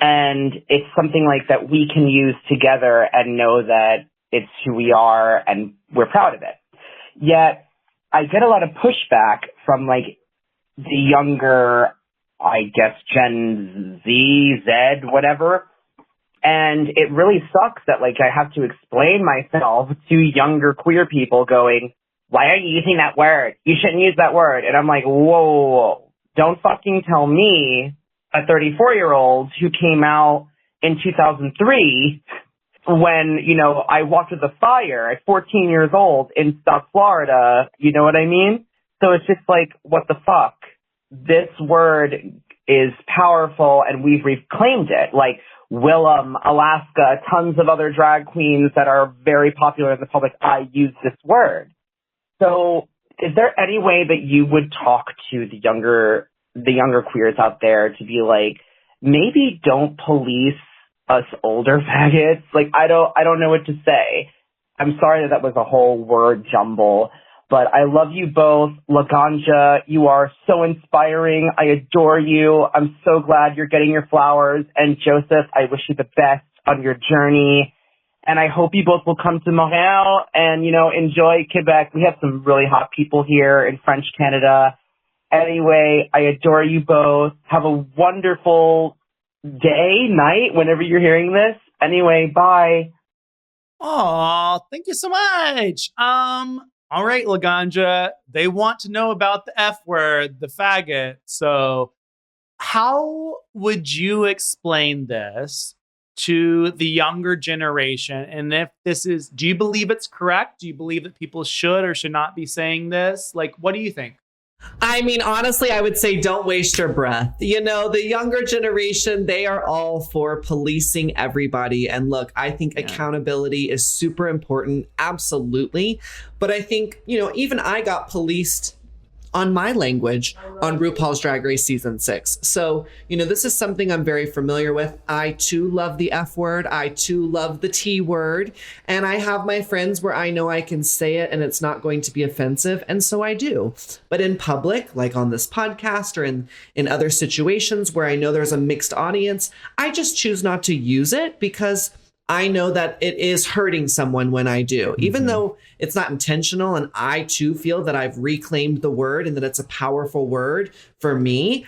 And it's something that we can use together and know that it's who we are and we're proud of it. Yet I get a lot of pushback from the younger, I guess, Gen Z, whatever, And it really sucks that, like, I have to explain myself to younger queer people going, why are you using that word? You shouldn't use that word. And I'm like, whoa. Don't fucking tell me, a 34-year-old who came out in 2003 when, you know, I walked with the fire at 14 years old in South Florida. You know what I mean? So it's just like, what the fuck? This word is powerful and we've reclaimed it. Like Willem, Alaska, tons of other drag queens that are very popular in the public eye use this word. So is there any way that you would talk to the younger queers out there to be like, maybe don't police us older faggots? Like, I don't know what to say. I'm sorry that was a whole word jumble, but I love you both. Laganja, you are so inspiring. I adore you. I'm so glad you're getting your flowers. And Joseph, I wish you the best on your journey. And I hope you both will come to Montreal and, you know, enjoy Quebec. We have some really hot people here in French Canada. Anyway, I adore you both. Have a wonderful day, night, whenever you're hearing this. Anyway, bye. Aw, thank you so much. All right, Laganja, they want to know about the F word, the faggot. So how would you explain this to the younger generation? And if this is, do you believe it's correct? Do you believe that people should or should not be saying this? Like, what do you think? I mean, honestly, I would say don't waste your breath. You know, the younger generation, they are all for policing everybody. And look, I think accountability is super important. Absolutely. But I think, you know, even I got policed on my language on RuPaul's Drag Race season 6. So, you know, this is something I'm very familiar with. I too love the F word. I too love the T word. And I have my friends where I know I can say it and it's not going to be offensive. And so I do. But in public, like on this podcast or in other situations where I know there's a mixed audience, I just choose not to use it because I know that it is hurting someone when I do, even though it's not intentional. And I too feel that I've reclaimed the word and that it's a powerful word for me.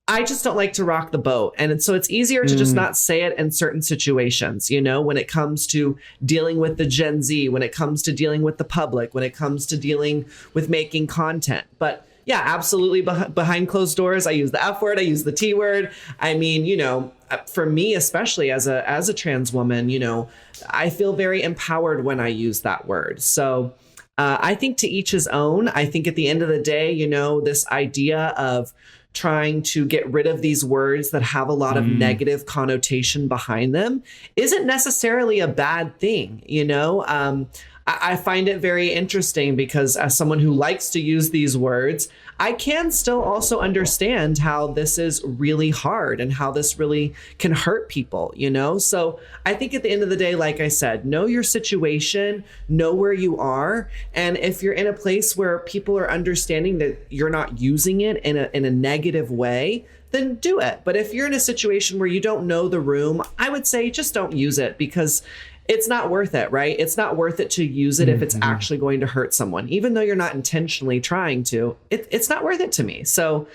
I just don't like to rock the boat. And so it's easier to just not say it in certain situations, you know, when it comes to dealing with the Gen Z, when it comes to dealing with the public, when it comes to dealing with making content. But yeah, absolutely. Behind closed doors, I use the F word. I use the T word. I mean, you know, for me, especially as a trans woman, you know, I feel very empowered when I use that word. So I think to each his own. I think at the end of the day, you know, this idea of trying to get rid of these words that have a lot of negative connotation behind them isn't necessarily a bad thing. You know, I find it very interesting because as someone who likes to use these words, I can still also understand how this is really hard and how this really can hurt people, you know? So I think at the end of the day, like I said, know your situation, know where you are. And if you're in a place where people are understanding that you're not using it in a negative way, then do it. But if you're in a situation where you don't know the room, I would say just don't use it because it's not worth it, right? It's not worth it to use it if it's actually going to hurt someone. Even though you're not intentionally trying to, it's not worth it to me. So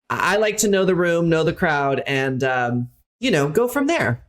I like to know the room, know the crowd, and, you know, go from there.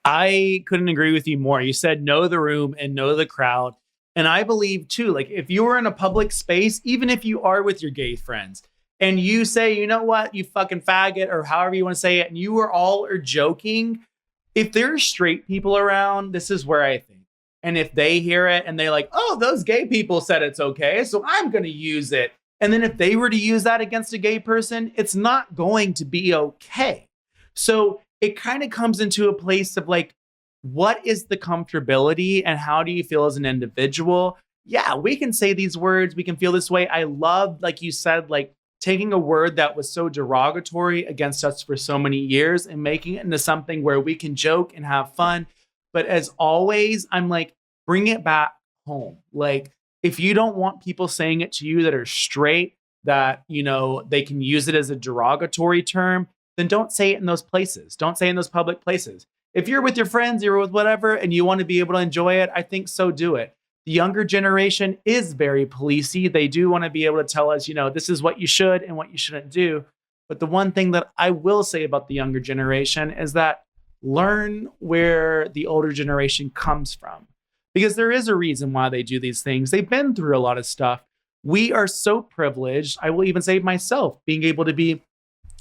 I couldn't agree with you more. You said know the room and know the crowd. And I believe too, like if you were in a public space, even if you are with your gay friends and you say, you know what, you fucking faggot, or however you want to say it, and you are joking, if there's straight people around, this is where I think. And if they hear it and they're like, oh, those gay people said it's okay, so I'm going to use it. And then if they were to use that against a gay person, it's not going to be okay. So it kind of comes into a place of like, what is the comfortability and how do you feel as an individual? Yeah, we can say these words. We can feel this way. I love, like you said, like taking a word that was so derogatory against us for so many years and making it into something where we can joke and have fun. But as always, I'm like, bring it back home. Like, if you don't want people saying it to you that are straight, that, you know, they can use it as a derogatory term, then don't say it in those places. Don't say it in those public places. If you're with your friends, you're with whatever, and you want to be able to enjoy it, I think so do it. The younger generation is very policey. They do want to be able to tell us, you know, this is what you should and what you shouldn't do. But the one thing that I will say about the younger generation is that learn where the older generation comes from. Because there is a reason why they do these things. They've been through a lot of stuff. We are so privileged, I will even say myself, being able to be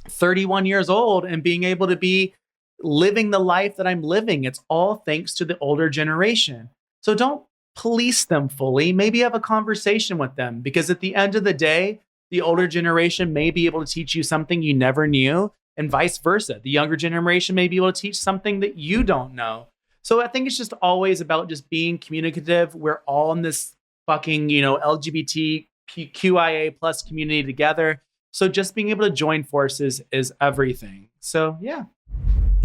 31 years old and being able to be living the life that I'm living. It's all thanks to the older generation. So don't police them fully. Maybe have a conversation with them, because at the end of the day, the older generation may be able to teach you something you never knew, and vice versa. The younger generation may be able to teach something that you don't know. So I think it's just always about just being communicative. We're all in this fucking, LGBTQIA plus community together. So just being able to join forces is everything. So yeah.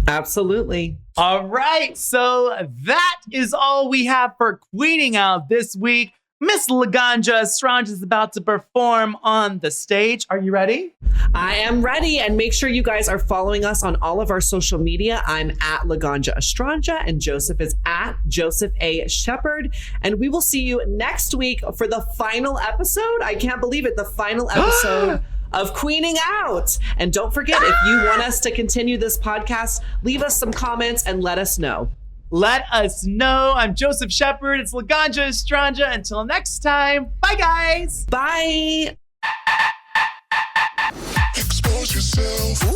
Absolutely. All right. So that is all we have for Queening Out this week. Miss Laganja Estranja is about to perform on the stage. Are you ready? I am ready. And make sure you guys are following us on all of our social media. I'm at Laganja Estranja and Joseph is at Joseph A. Shepherd. And we will see you next week for the final episode. I can't believe it. The final episode of Queening Out. And don't forget, if you want us to continue this podcast, leave us some comments and let us know. Let us know. I'm Joseph Shepherd. It's Laganja Estranja. Until next time, bye guys. Bye. Expose yourself.